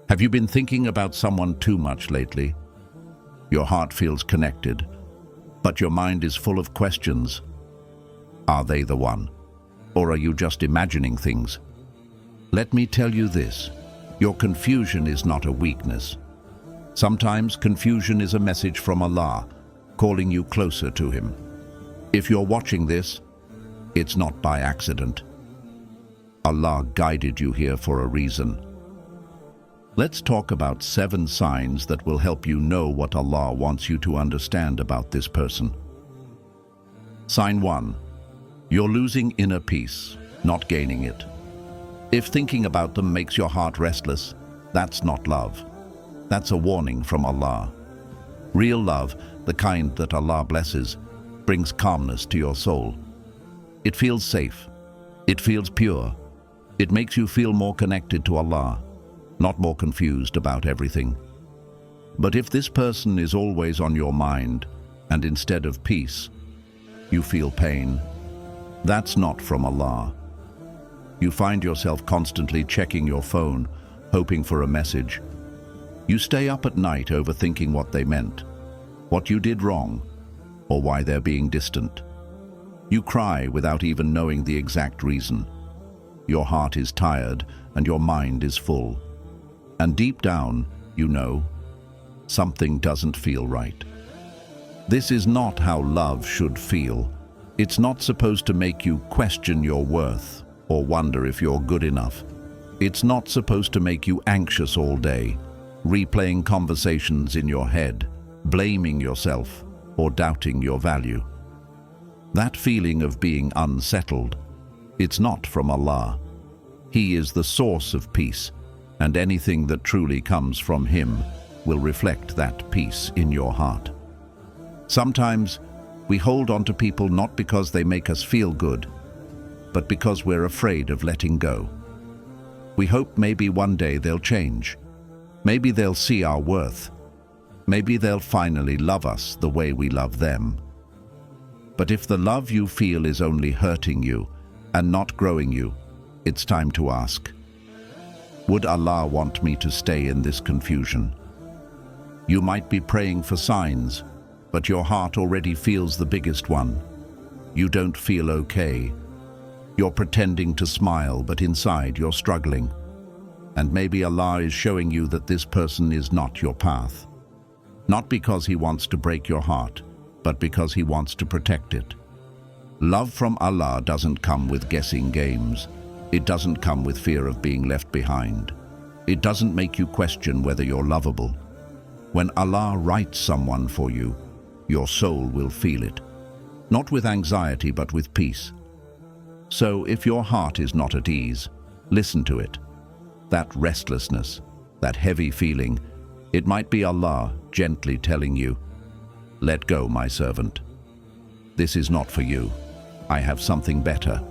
Have you been thinking about someone too much lately? Your heart feels connected, but your mind is full of questions. Are they the one? Or are you just imagining things? Let me tell you this, your confusion is not a weakness. Sometimes confusion is a message from Allah, calling you closer to Him. If you're watching this, it's not by accident. Allah guided you here for a reason. Let's talk about 7 signs that will help you know what Allah wants you to understand about this person. Sign 1. You're losing inner peace, not gaining it. If thinking about them makes your heart restless, that's not love. That's a warning from Allah. Real love, the kind that Allah blesses, brings calmness to your soul. It feels safe. It feels pure. It makes you feel more connected to Allah, not more confused about everything. But if this person is always on your mind, and instead of peace, you feel pain, that's not from Allah. You find yourself constantly checking your phone, hoping for a message. You stay up at night overthinking what they meant, what you did wrong, or why they're being distant. You cry without even knowing the exact reason. Your heart is tired and your mind is full. And deep down, you know, something doesn't feel right. This is not how love should feel. It's not supposed to make you question your worth or wonder if you're good enough. It's not supposed to make you anxious all day, replaying conversations in your head, blaming yourself, or doubting your value. That feeling of being unsettled, it's not from Allah. He is the source of peace, and anything that truly comes from Him will reflect that peace in your heart. Sometimes we hold on to people not because they make us feel good, but because we're afraid of letting go. We hope maybe one day they'll change. Maybe they'll see our worth. Maybe they'll finally love us the way we love them. But if the love you feel is only hurting you and not growing you, it's time to ask, would Allah want me to stay in this confusion? You might be praying for signs, but your heart already feels the biggest one. You don't feel okay. You're pretending to smile, but inside you're struggling. And maybe Allah is showing you that this person is not your path. Not because He wants to break your heart, but because He wants to protect it. Love from Allah doesn't come with guessing games. It doesn't come with fear of being left behind. It doesn't make you question whether you're lovable. When Allah writes someone for you, your soul will feel it. Not with anxiety, but with peace. So if your heart is not at ease, listen to it. That restlessness, that heavy feeling, it might be Allah gently telling you, let go, my servant. This is not for you. I have something better.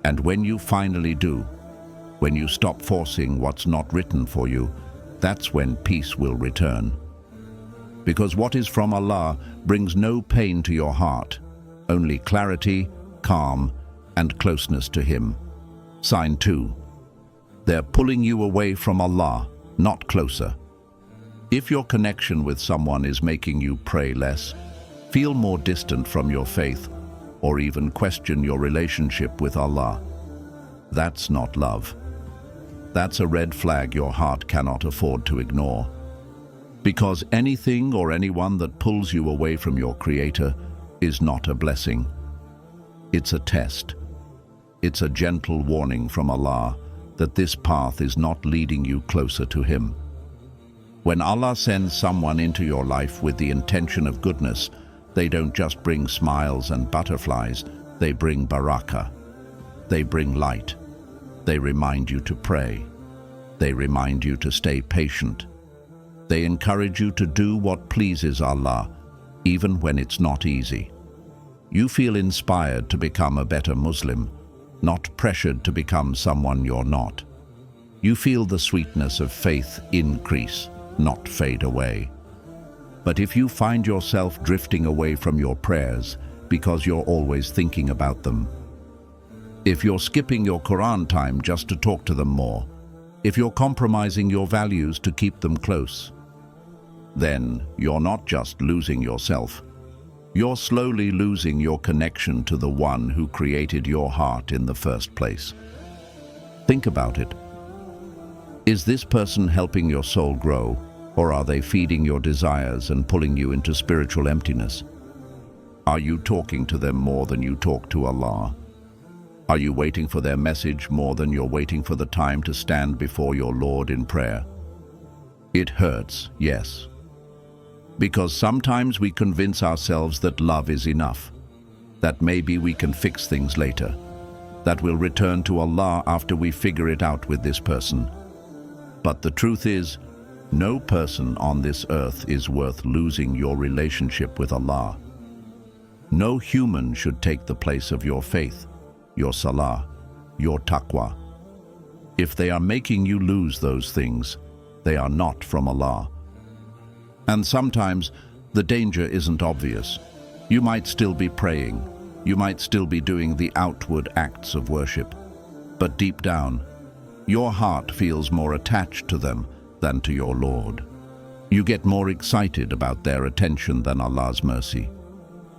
And when you finally do, when you stop forcing what's not written for you, that's when peace will return. Because what is from Allah brings no pain to your heart, only clarity, calm, and closeness to Him. Sign 2. They're pulling you away from Allah, not closer. If your connection with someone is making you pray less, feel more distant from your faith, or even question your relationship with Allah, that's not love. That's a red flag your heart cannot afford to ignore. Because anything or anyone that pulls you away from your Creator is not a blessing. It's a test. It's a gentle warning from Allah that this path is not leading you closer to Him. When Allah sends someone into your life with the intention of goodness, they don't just bring smiles and butterflies, they bring barakah. They bring light. They remind you to pray. They remind you to stay patient. They encourage you to do what pleases Allah, even when it's not easy. You feel inspired to become a better Muslim, not pressured to become someone you're not. You feel the sweetness of faith increase, not fade away. But if you find yourself drifting away from your prayers because you're always thinking about them, if you're skipping your Quran time just to talk to them more, if you're compromising your values to keep them close, then you're not just losing yourself. You're slowly losing your connection to the one who created your heart in the first place. Think about it. Is this person helping your soul grow, or are they feeding your desires and pulling you into spiritual emptiness? Are you talking to them more than you talk to Allah? Are you waiting for their message more than you're waiting for the time to stand before your Lord in prayer? It hurts, yes. Because sometimes we convince ourselves that love is enough, that maybe we can fix things later, that we'll return to Allah after we figure it out with this person. But the truth is, no person on this earth is worth losing your relationship with Allah. No human should take the place of your faith, your salah, your taqwa. If they are making you lose those things, they are not from Allah. And sometimes the danger isn't obvious. You might still be praying, you might still be doing the outward acts of worship, but deep down, your heart feels more attached to them than to your Lord. You get more excited about their attention than Allah's mercy,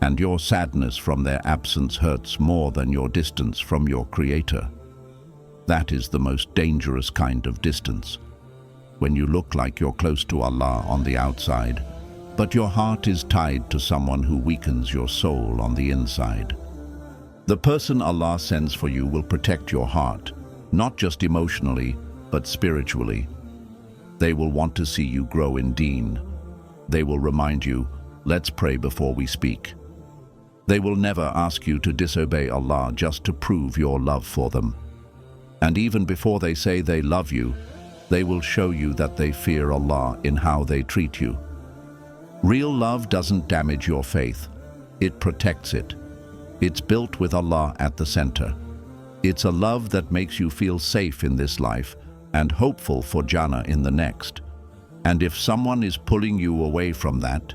and your sadness from their absence hurts more than your distance from your Creator. That is the most dangerous kind of distance, when you look like you're close to Allah on the outside, but your heart is tied to someone who weakens your soul on the inside. The person Allah sends for you will protect your heart, not just emotionally, but spiritually. They will want to see you grow in Deen. They will remind you, let's pray before we speak. They will never ask you to disobey Allah just to prove your love for them. And even before they say they love you, they will show you that they fear Allah in how they treat you. Real love doesn't damage your faith. It protects it. It's built with Allah at the center. It's a love that makes you feel safe in this life and hopeful for Jannah in the next. And if someone is pulling you away from that,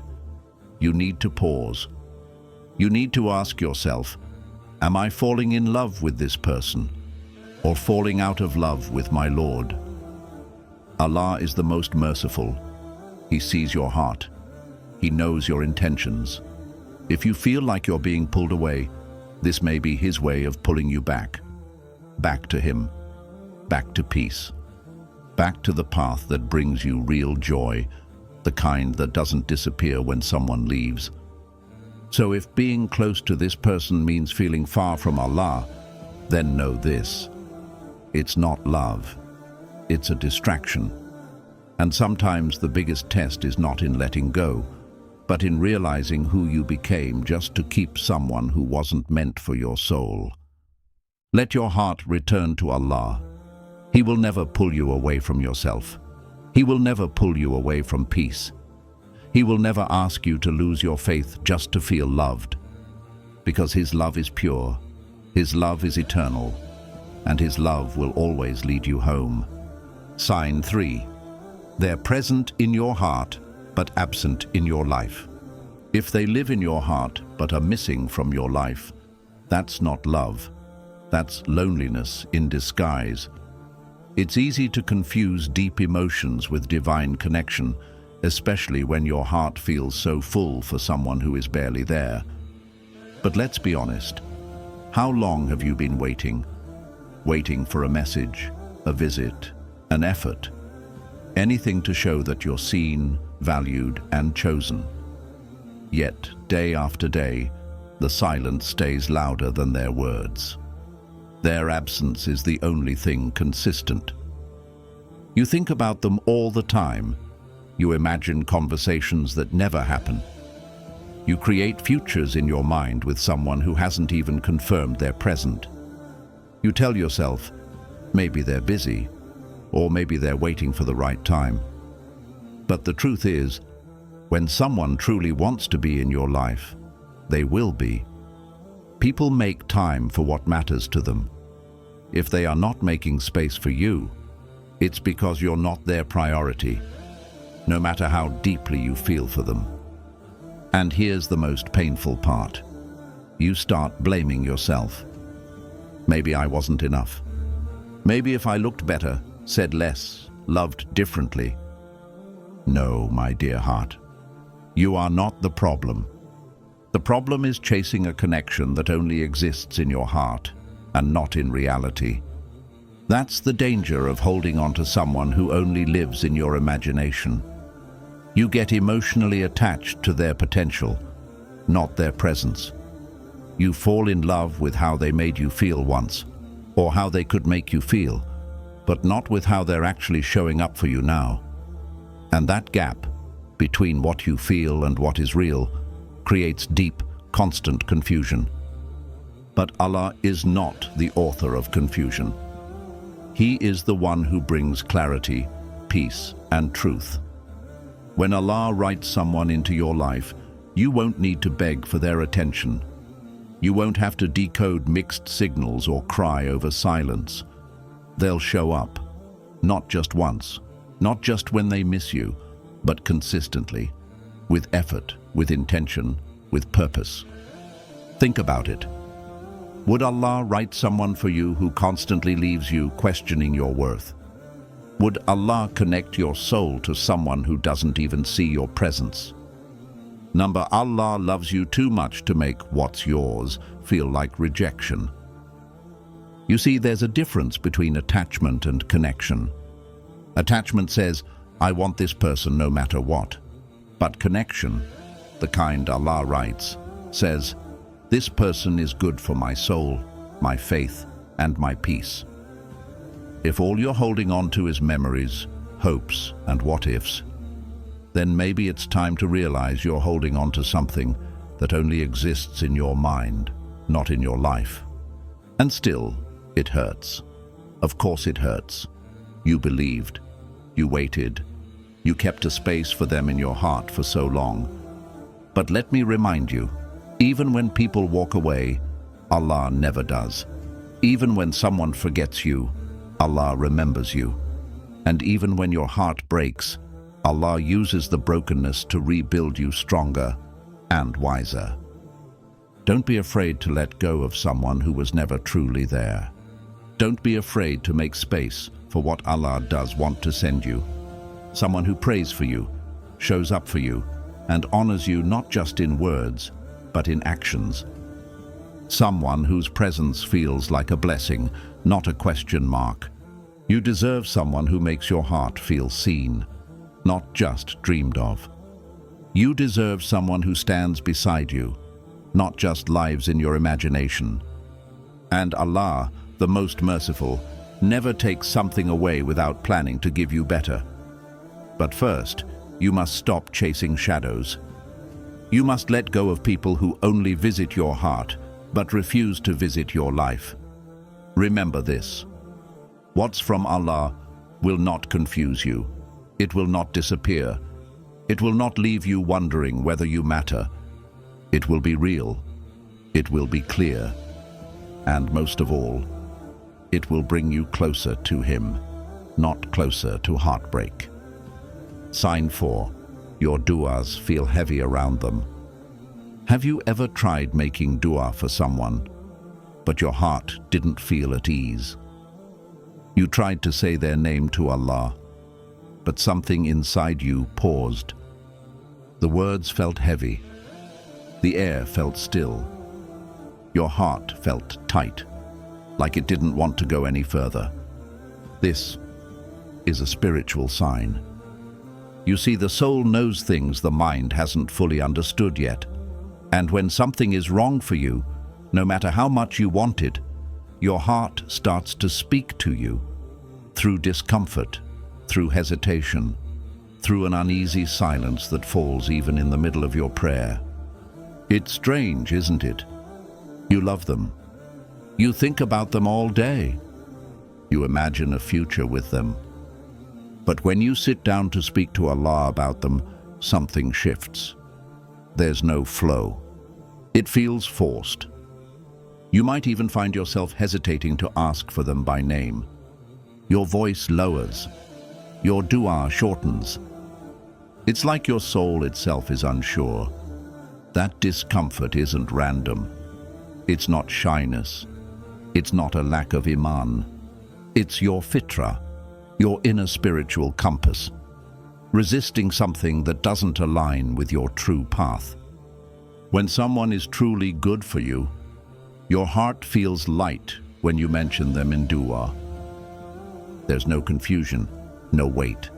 you need to pause. You need to ask yourself, am I falling in love with this person, or falling out of love with my Lord? Allah is the most merciful. He sees your heart. He knows your intentions. If you feel like you're being pulled away, this may be His way of pulling you back. Back to Him. Back to peace. Back to the path that brings you real joy, the kind that doesn't disappear when someone leaves. So if being close to this person means feeling far from Allah, then know this: it's not love. It's a distraction. And sometimes the biggest test is not in letting go, but in realizing who you became just to keep someone who wasn't meant for your soul. Let your heart return to Allah. He will never pull you away from yourself. He will never pull you away from peace. He will never ask you to lose your faith just to feel loved, because His love is pure, His love is eternal, and His love will always lead you home. Sign 3. They're present in your heart, but absent in your life. If they live in your heart, but are missing from your life, that's not love. That's loneliness in disguise. It's easy to confuse deep emotions with divine connection, especially when your heart feels so full for someone who is barely there. But let's be honest. How long have you been waiting? Waiting for a message, a visit, an effort, anything to show that you're seen, valued, and chosen. Yet, day after day, the silence stays louder than their words. Their absence is the only thing consistent. You think about them all the time. You imagine conversations that never happen. You create futures in your mind with someone who hasn't even confirmed they're present. You tell yourself, maybe they're busy, or maybe they're waiting for the right time. But the truth is, when someone truly wants to be in your life, they will be. People make time for what matters to them. If they are not making space for you, it's because you're not their priority, no matter how deeply you feel for them. And here's the most painful part. You start blaming yourself. Maybe I wasn't enough. Maybe if I looked better, said less, loved differently. No, my dear heart, you are not the problem. The problem is chasing a connection that only exists in your heart and not in reality. That's the danger of holding on to someone who only lives in your imagination. You get emotionally attached to their potential, not their presence. You fall in love with how they made you feel once, or how they could make you feel, but not with how they're actually showing up for you now. And that gap between what you feel and what is real creates deep, constant confusion. But Allah is not the author of confusion. He is the one who brings clarity, peace, and truth. When Allah writes someone into your life, you won't need to beg for their attention. You won't have to decode mixed signals or cry over silence. They'll show up, not just once, not just when they miss you, but consistently, with effort, with intention, with purpose. Think about it. Would Allah write someone for you who constantly leaves you questioning your worth? Would Allah connect your soul to someone who doesn't even see your presence? Allah loves you too much to make what's yours feel like rejection. You see, there's a difference between attachment and connection. Attachment says, I want this person no matter what. But connection, the kind Allah writes, says, this person is good for my soul, my faith, and my peace. If all you're holding on to is memories, hopes, and what-ifs, then maybe it's time to realize you're holding on to something that only exists in your mind, not in your life. And still, it hurts. Of course it hurts. You believed, you waited, you kept a space for them in your heart for so long. But let me remind you, even when people walk away, Allah never does. Even when someone forgets you, Allah remembers you. And even when your heart breaks, Allah uses the brokenness to rebuild you stronger and wiser. Don't be afraid to let go of someone who was never truly there. Don't be afraid to make space for what Allah does want to send you. Someone who prays for you, shows up for you, and honors you not just in words, but in actions. Someone whose presence feels like a blessing, not a question mark. You deserve someone who makes your heart feel seen, not just dreamed of. You deserve someone who stands beside you, not just lives in your imagination. And Allah, the most merciful, never takes something away without planning to give you better. But first, you must stop chasing shadows. You must let go of people who only visit your heart, but refuse to visit your life. Remember this. What's from Allah will not confuse you. It will not disappear. It will not leave you wondering whether you matter. It will be real. It will be clear. And most of all, it will bring you closer to Him, not closer to heartbreak. Sign 4. Your du'as feel heavy around them. Have you ever tried making du'a for someone, but your heart didn't feel at ease? You tried to say their name to Allah, but something inside you paused. The words felt heavy. The air felt still. Your heart felt tight, like it didn't want to go any further. This is a spiritual sign. You see, the soul knows things the mind hasn't fully understood yet. And when something is wrong for you, no matter how much you want it, your heart starts to speak to you through discomfort, through hesitation, through an uneasy silence that falls even in the middle of your prayer. It's strange, isn't it? You love them. You think about them all day. You imagine a future with them. But when you sit down to speak to Allah about them, something shifts. There's no flow. It feels forced. You might even find yourself hesitating to ask for them by name. Your voice lowers. Your dua shortens. It's like your soul itself is unsure. That discomfort isn't random. It's not shyness. It's not a lack of iman. It's your fitra, your inner spiritual compass, resisting something that doesn't align with your true path. When someone is truly good for you, your heart feels light when you mention them in dua. There's no confusion, no weight.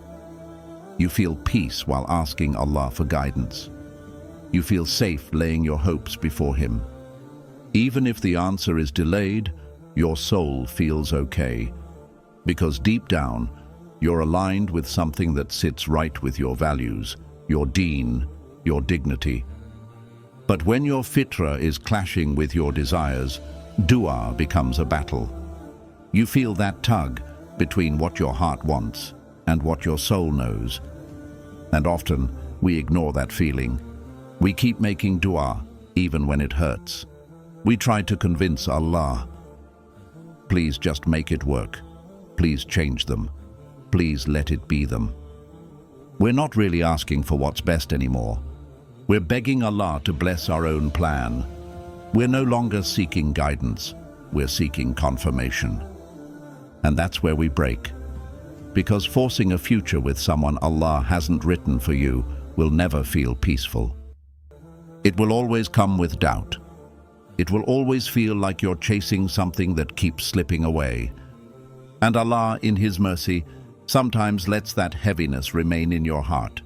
You feel peace while asking Allah for guidance. You feel safe laying your hopes before Him. Even if the answer is delayed, your soul feels okay, because deep down, you're aligned with something that sits right with your values, your deen, your dignity. But when your fitra is clashing with your desires, dua becomes a battle. You feel that tug between what your heart wants and what your soul knows. And often, we ignore that feeling. We keep making dua, even when it hurts. We try to convince Allah, please just make it work. Please change them. Please let it be them. We're not really asking for what's best anymore. We're begging Allah to bless our own plan. We're no longer seeking guidance. We're seeking confirmation. And that's where we break. Because forcing a future with someone Allah hasn't written for you will never feel peaceful. It will always come with doubt. It will always feel like you're chasing something that keeps slipping away. And Allah, in His mercy, sometimes lets that heaviness remain in your heart,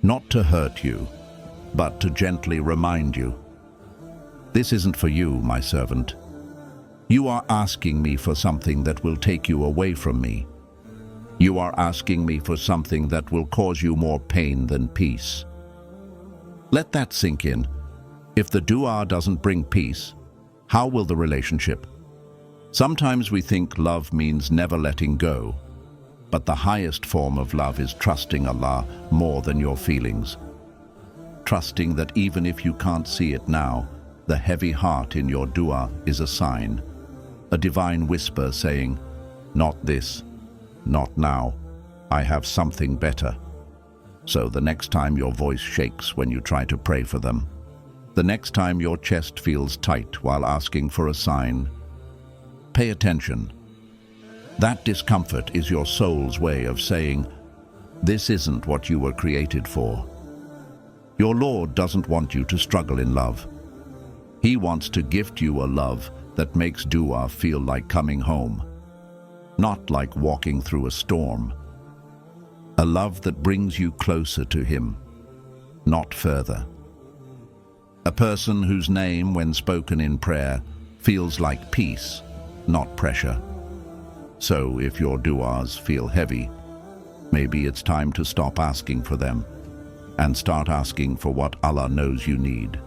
not to hurt you, but to gently remind you, this isn't for you, my servant. You are asking me for something that will take you away from me. You are asking me for something that will cause you more pain than peace. Let that sink in. If the dua doesn't bring peace, how will the relationship? Sometimes we think love means never letting go, but the highest form of love is trusting Allah more than your feelings. Trusting that even if you can't see it now, the heavy heart in your dua is a sign, a divine whisper saying, not this, not now, I have something better. So the next time your voice shakes when you try to pray for them, the next time your chest feels tight while asking for a sign, pay attention. That discomfort is your soul's way of saying, this isn't what you were created for. Your Lord doesn't want you to struggle in love. He wants to gift you a love that makes dua feel like coming home, not like walking through a storm. A love that brings you closer to Him, not further. A person whose name, when spoken in prayer, feels like peace, not pressure. So if your duas feel heavy, maybe it's time to stop asking for them and start asking for what Allah knows you need.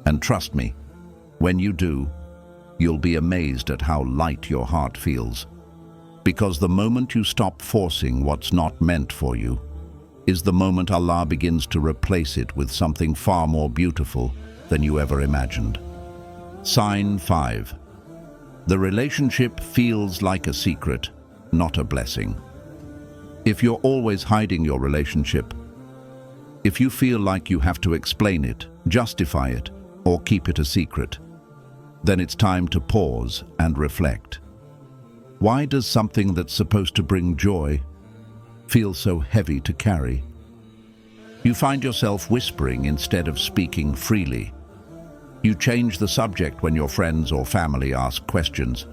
And trust me, when you do, you'll be amazed at how light your heart feels. Because the moment you stop forcing what's not meant for you is the moment Allah begins to replace it with something far more beautiful than you ever imagined. Sign 5. The relationship feels like a secret, not a blessing. If you're always hiding your relationship, if you feel like you have to explain it, justify it, or keep it a secret, then it's time to pause and reflect. Why does something that's supposed to bring joy feel so heavy to carry? You find yourself whispering instead of speaking freely. You change the subject when your friends or family ask questions.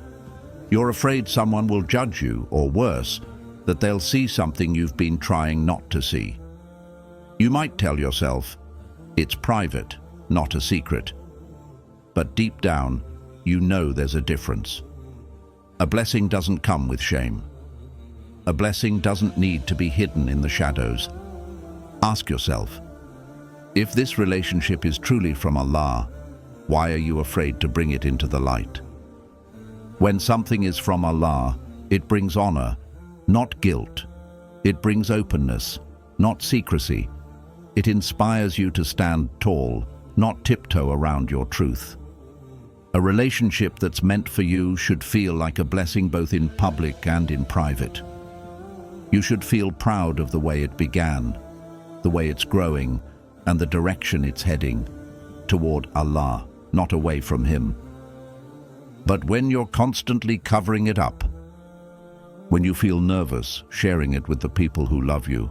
You're afraid someone will judge you, or worse, that they'll see something you've been trying not to see. You might tell yourself, it's private, not a secret. But deep down, you know there's a difference. A blessing doesn't come with shame. A blessing doesn't need to be hidden in the shadows. Ask yourself, if this relationship is truly from Allah, why are you afraid to bring it into the light? When something is from Allah, it brings honor, not guilt. It brings openness, not secrecy. It inspires you to stand tall, not tiptoe around your truth. A relationship that's meant for you should feel like a blessing both in public and in private. You should feel proud of the way it began, the way it's growing, and the direction it's heading, toward Allah, not away from Him. But when you're constantly covering it up, when you feel nervous sharing it with the people who love you,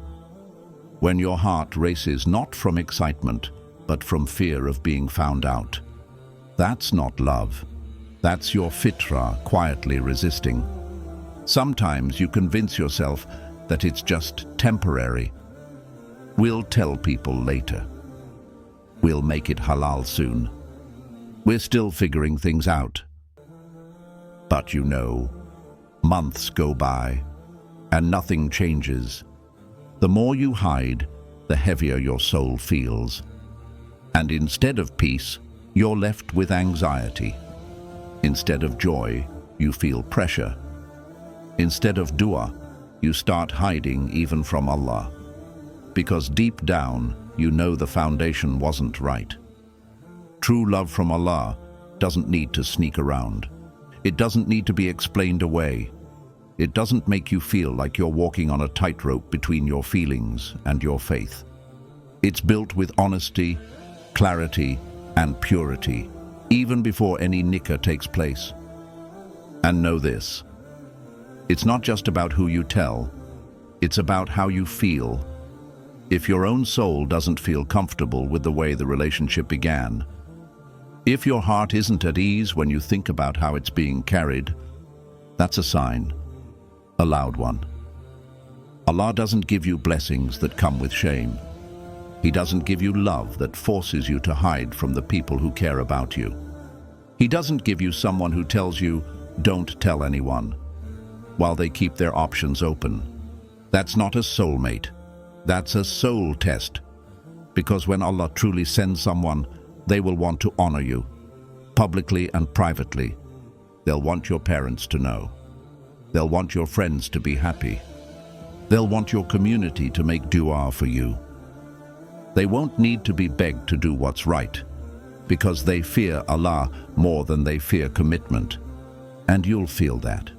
when your heart races not from excitement, but from fear of being found out. That's not love. That's your fitra quietly resisting. Sometimes you convince yourself that it's just temporary. We'll tell people later. We'll make it halal soon. We're still figuring things out. But you know, months go by and nothing changes. The more you hide, the heavier your soul feels. And instead of peace, you're left with anxiety. Instead of joy, you feel pressure. Instead of dua, you start hiding even from Allah. Because deep down, you know the foundation wasn't right. True love from Allah doesn't need to sneak around. It doesn't need to be explained away. It doesn't make you feel like you're walking on a tightrope between your feelings and your faith. It's built with honesty, clarity, and purity, even before any nikah takes place. And know this, it's not just about who you tell, it's about how you feel. If your own soul doesn't feel comfortable with the way the relationship began, if your heart isn't at ease when you think about how it's being carried, that's a sign, a loud one. Allah doesn't give you blessings that come with shame. He doesn't give you love that forces you to hide from the people who care about you. He doesn't give you someone who tells you, don't tell anyone, while they keep their options open. That's not a soulmate. That's a soul test. Because when Allah truly sends someone, they will want to honor you, publicly and privately. They'll want your parents to know. They'll want your friends to be happy. They'll want your community to make dua for you. They won't need to be begged to do what's right, because they fear Allah more than they fear commitment. And you'll feel that.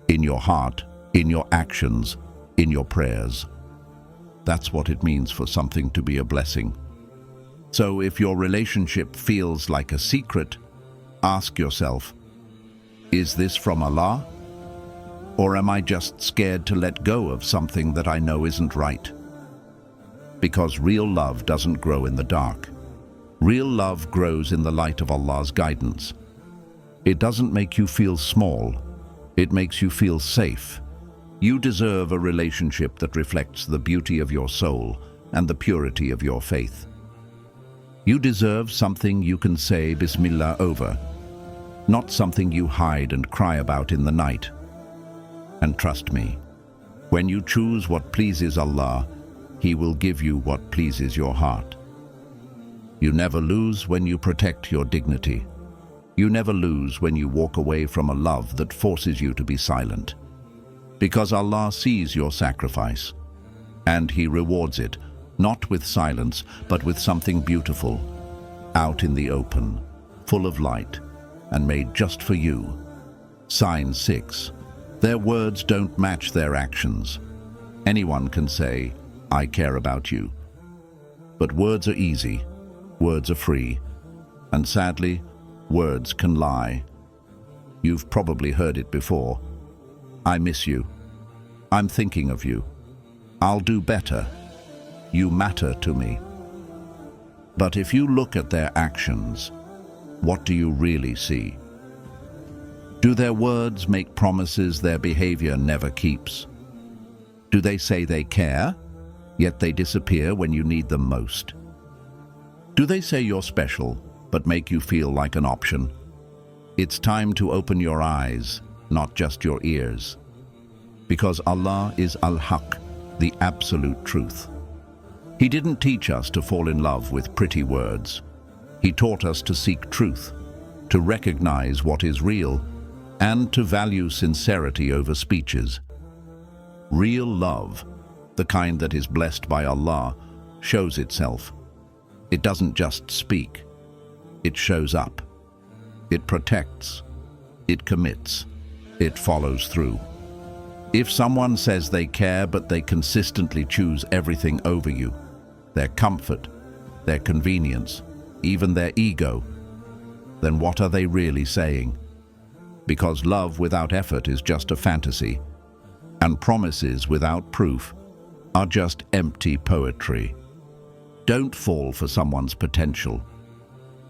In your heart, in your actions, in your prayers. That's what it means for something to be a blessing. So if your relationship feels like a secret, ask yourself, is this from Allah? Or am I just scared to let go of something that I know isn't right? Because real love doesn't grow in the dark. Real love grows in the light of Allah's guidance. It doesn't make you feel small. It makes you feel safe. You deserve a relationship that reflects the beauty of your soul and the purity of your faith. You deserve something you can say Bismillah over, not something you hide and cry about in the night. And trust me, when you choose what pleases Allah, He will give you what pleases your heart. You never lose when you protect your dignity. You never lose when you walk away from a love that forces you to be silent. Because Allah sees your sacrifice, and He rewards it, not with silence, but with something beautiful, out in the open, full of light, and made just for you. Sign 6. Their words don't match their actions. Anyone can say, I care about you. But words are easy, words are free, and sadly, words can lie. You've probably heard it before. I miss you. I'm thinking of you. I'll do better. You matter to me. But if you look at their actions, what do you really see? Do their words make promises their behavior never keeps? Do they say they care, yet they disappear when you need them most? Do they say you're special, but make you feel like an option? It's time to open your eyes, not just your ears. Because Allah is Al-Haq, the absolute truth. He didn't teach us to fall in love with pretty words. He taught us to seek truth, to recognize what is real, and to value sincerity over speeches. Real love, the kind that is blessed by Allah, shows itself. It doesn't just speak. It shows up. It protects. It commits. It follows through. If someone says they care but they consistently choose everything over you, their comfort, their convenience, even their ego, then what are they really saying? Because love without effort is just a fantasy, And promises without proof are just empty poetry. Don't fall for someone's potential.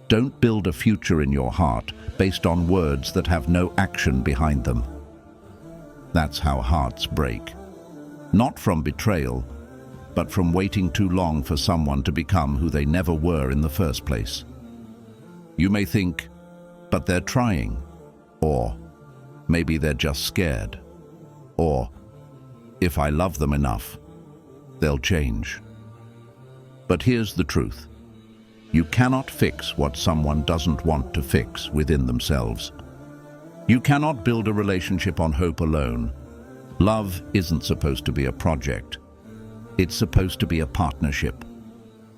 Don't build a future in your heart based on words that have no action behind them. That's how hearts break. Not from betrayal, but from waiting too long for someone to become who they never were in the first place. You may think, but they're trying. Or maybe they're just scared. Or, if I love them enough, they'll change. But here's the truth. You cannot fix what someone doesn't want to fix within themselves. You cannot build a relationship on hope alone. Love isn't supposed to be a project. It's supposed to be a partnership.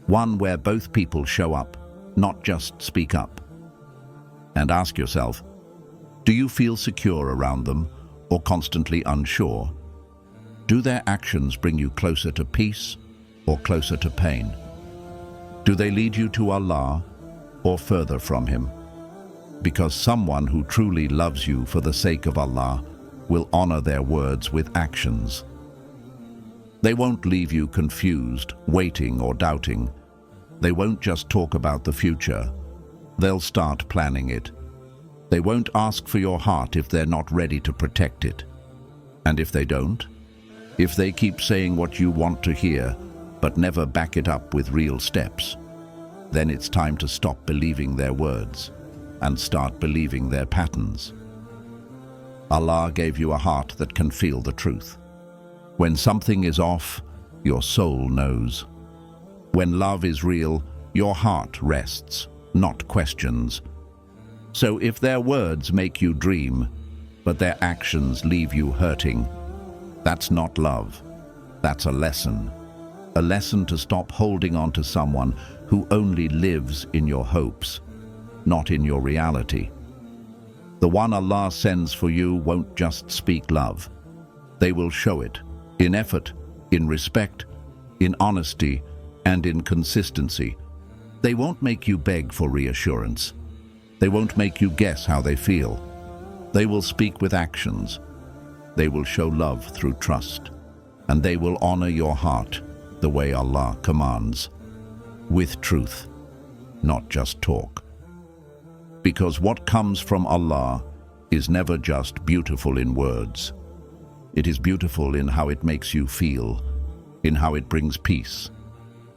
One where both people show up, not just speak up. And ask yourself, do you feel secure around them or constantly unsure? Do their actions bring you closer to peace or closer to pain? Do they lead you to Allah or further from Him? Because someone who truly loves you for the sake of Allah will honor their words with actions. They won't leave you confused, waiting or doubting. They won't just talk about the future. They'll start planning it. They won't ask for your heart if they're not ready to protect it. And if they don't, if they keep saying what you want to hear, but never back it up with real steps, then it's time to stop believing their words and start believing their patterns. Allah gave you a heart that can feel the truth. When something is off, your soul knows. When love is real, your heart rests, not questions. So if their words make you dream, but their actions leave you hurting, that's not love. That's a lesson. A lesson to stop holding on to someone who only lives in your hopes, not in your reality. The one Allah sends for you won't just speak love. They will show it in effort, in respect, in honesty, and in consistency. They won't make you beg for reassurance. They won't make you guess how they feel. They will speak with actions. They will show love through trust. And they will honor your heart the way Allah commands, with truth, not just talk. Because what comes from Allah is never just beautiful in words. It is beautiful in how it makes you feel, in how it brings peace,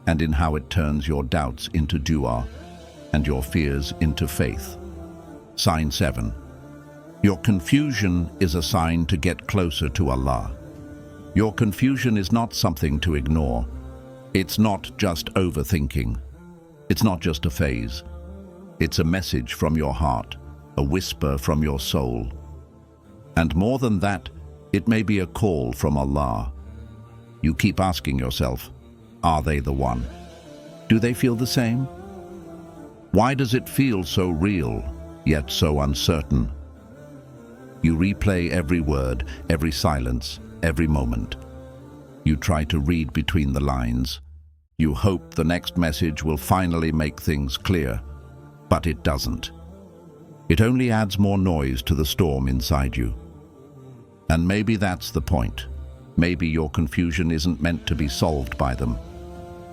and in how it turns your doubts into dua and your fears into faith. Sign 7. Your confusion is a sign to get closer to Allah. Your confusion is not something to ignore. It's not just overthinking. It's not just a phase. It's a message from your heart, a whisper from your soul. And more than that, it may be a call from Allah. You keep asking yourself, are they the one? Do they feel the same? Why does it feel so real, yet so uncertain? You replay every word, every silence, every moment. You try to read between the lines. You hope the next message will finally make things clear, but it doesn't. It only adds more noise to the storm inside you. And maybe that's the point. Maybe your confusion isn't meant to be solved by them.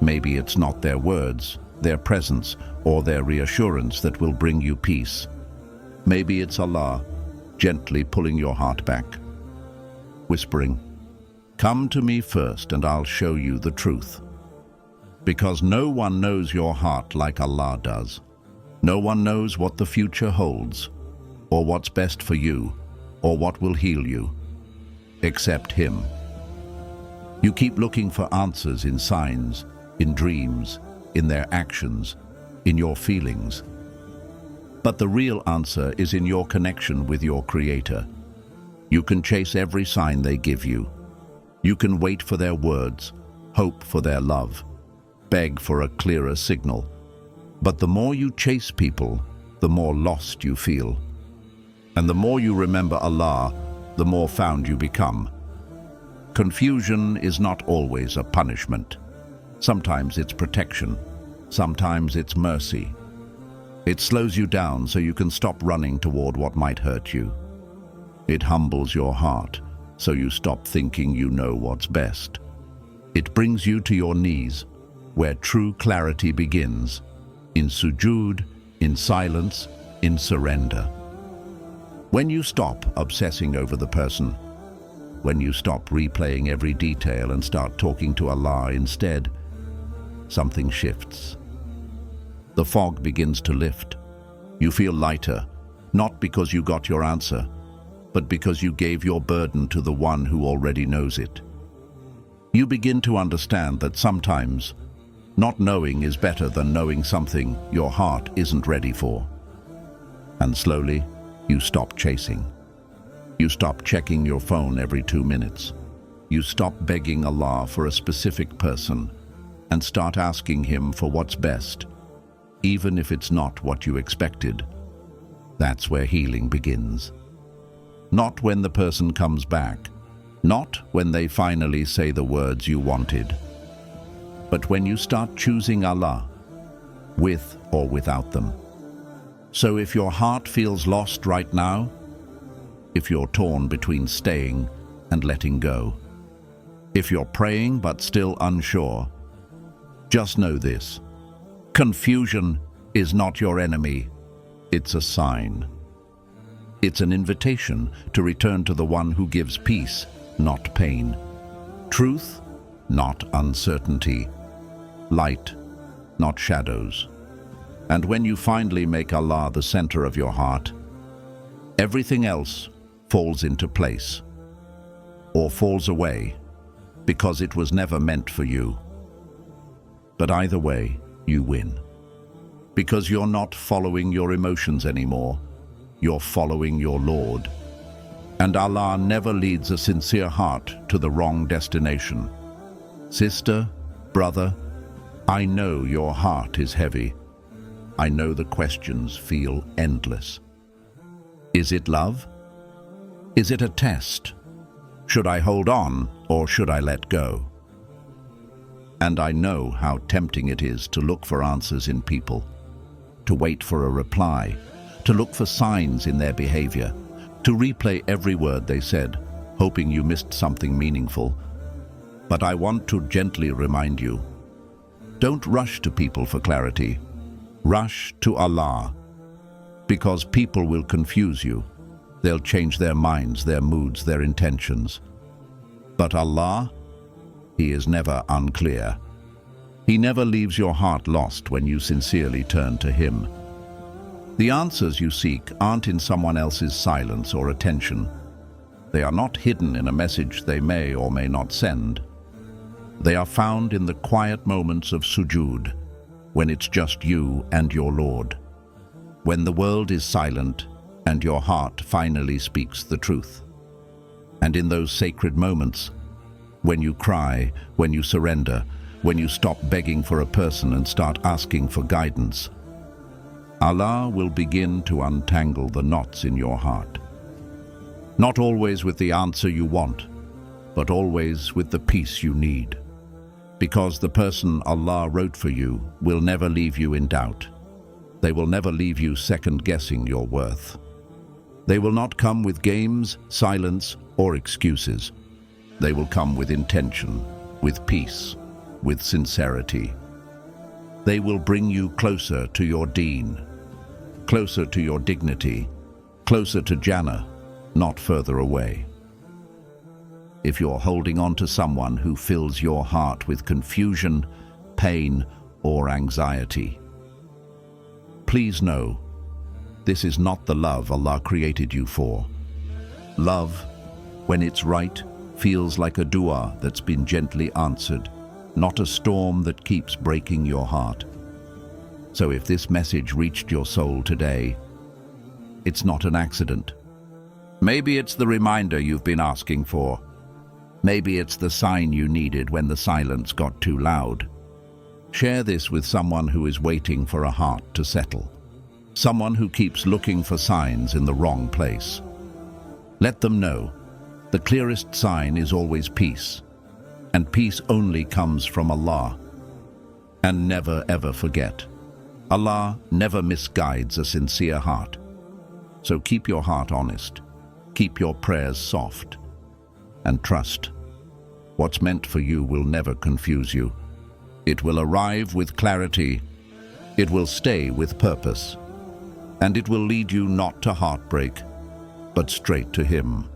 Maybe it's not their words, their presence, or their reassurance that will bring you peace. Maybe it's Allah gently pulling your heart back, whispering, "Come to me first and I'll show you the truth." Because no one knows your heart like Allah does. No one knows what the future holds, or what's best for you, or what will heal you, except Him. You keep looking for answers in signs, in dreams, in their actions, in your feelings. But the real answer is in your connection with your Creator. You can chase every sign they give you. You can wait for their words, hope for their love, beg for a clearer signal. But the more you chase people, the more lost you feel. And the more you remember Allah, the more found you become. Confusion is not always a punishment. Sometimes it's protection. Sometimes it's mercy. It slows you down so you can stop running toward what might hurt you. It humbles your heart so you stop thinking you know what's best. It brings you to your knees, where true clarity begins, in sujood, in silence, in surrender. When you stop obsessing over the person, when you stop replaying every detail and start talking to Allah instead, something shifts. The fog begins to lift. You feel lighter, not because you got your answer, but because you gave your burden to the one who already knows it. You begin to understand that sometimes not knowing is better than knowing something your heart isn't ready for. And slowly, you stop chasing. You stop checking your phone every 2 minutes. You stop begging Allah for a specific person and start asking Him for what's best, even if it's not what you expected. That's where healing begins. Not when the person comes back, not when they finally say the words you wanted, but when you start choosing Allah, with or without them. So if your heart feels lost right now, if you're torn between staying and letting go, if you're praying but still unsure, just know this: confusion is not your enemy, it's a sign. It's an invitation to return to the one who gives peace, not pain. Truth, not uncertainty. Light, not shadows. And when you finally make Allah the center of your heart, everything else falls into place, or falls away, because it was never meant for you. But either way, you win. Because you're not following your emotions anymore, you're following your Lord. And Allah never leads a sincere heart to the wrong destination. Sister, brother, I know your heart is heavy. I know the questions feel endless. Is it love? Is it a test? Should I hold on or should I let go? And I know how tempting it is to look for answers in people, to wait for a reply, to look for signs in their behavior, to replay every word they said, hoping you missed something meaningful. But I want to gently remind you, don't rush to people for clarity. Rush to Allah, because people will confuse you. They'll change their minds, their moods, their intentions. But Allah, He is never unclear. He never leaves your heart lost when you sincerely turn to Him. The answers you seek aren't in someone else's silence or attention. They are not hidden in a message they may or may not send. They are found in the quiet moments of sujood, when it's just you and your Lord. When the world is silent and your heart finally speaks the truth. And in those sacred moments, when you cry, when you surrender, when you stop begging for a person and start asking for guidance, Allah will begin to untangle the knots in your heart. Not always with the answer you want, but always with the peace you need. Because the person Allah wrote for you will never leave you in doubt. They will never leave you second-guessing your worth. They will not come with games, silence, or excuses. They will come with intention, with peace, with sincerity. They will bring you closer to your Deen, closer to your dignity, closer to Jannah, not further away. If you're holding on to someone who fills your heart with confusion, pain, or anxiety, please know, this is not the love Allah created you for. Love, when it's right, feels like a dua that's been gently answered, not a storm that keeps breaking your heart. So if this message reached your soul today, it's not an accident. Maybe it's the reminder you've been asking for. Maybe it's the sign you needed when the silence got too loud. Share this with someone who is waiting for a heart to settle. Someone who keeps looking for signs in the wrong place. Let them know the clearest sign is always peace, and peace only comes from Allah. And never ever forget, Allah never misguides a sincere heart. So keep your heart honest, keep your prayers soft, And trust, what's meant for you will never confuse you. It will arrive with clarity. It will stay with purpose. And it will lead you not to heartbreak, but straight to Him.